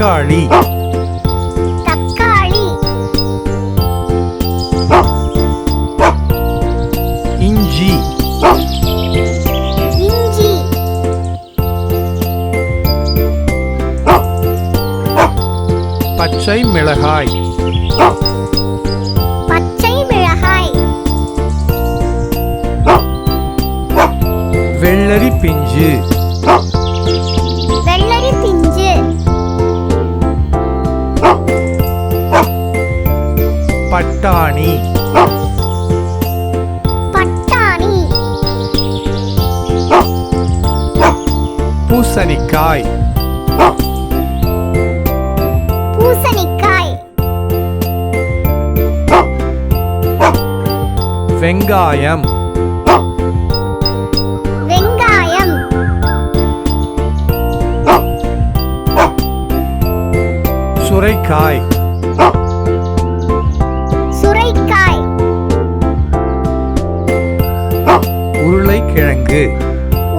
தக்காளி தக்காளி இஞ்சி இஞ்சி பச்சை மிளகாய் பச்சை மிளகாய் வெள்ளரி பிஞ்சு வெள்ளரி பிஞ்சு பட்டாணி பட்டாணி பூசணிக்காய் பூசணிக்காய் வெங்காயம் வெங்காயம் சுரைக்காய் சுரைக்காய் உருளைக்கிழங்கு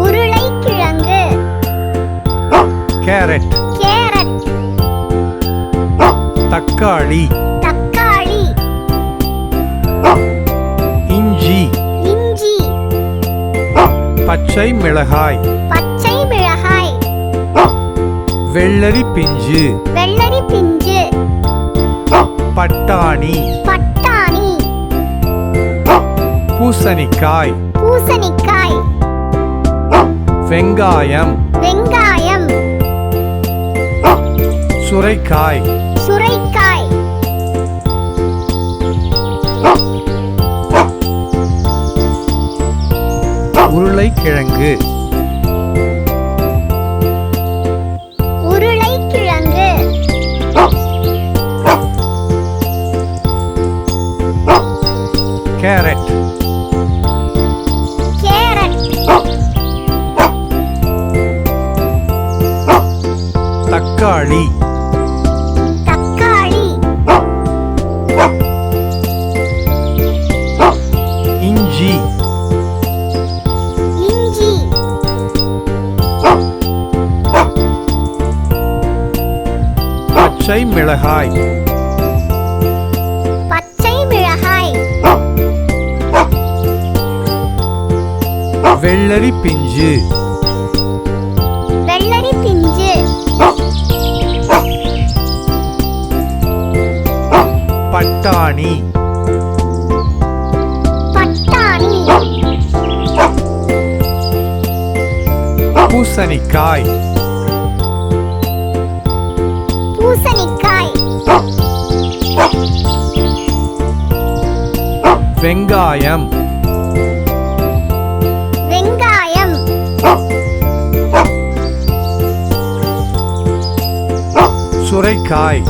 உருளைக்கிழங்கு கேரட் கேரட் தக்காளி தக்காளி இஞ்சி இஞ்சி பச்சை மிளகாய் பச்சை மிளகாய் வெள்ளரி பிஞ்சு வெள்ளரி பிஞ்சு பட்டாணி பட்டாணி பூசணிக்காய் பூசணிக்காய் வெங்காயம் வெங்காயம் சுரைக்காய் சுரைக்காய் உருளைக்கிழங்கு உருளைக்கிழங்கு கேரட் கேரட் தக்காளி தக்காளி இஞ்சி இஞ்சி பச்சை மிளகாய் பச்சை மிளகாய் வெள்ளரி பிஞ்சு வெள்ளரி பிஞ்சு பட்டாணி பட்டாணி பூசணிக்காய் பூசணிக்காய் வெங்காயம் வெங்காயம் சுரைக்காய்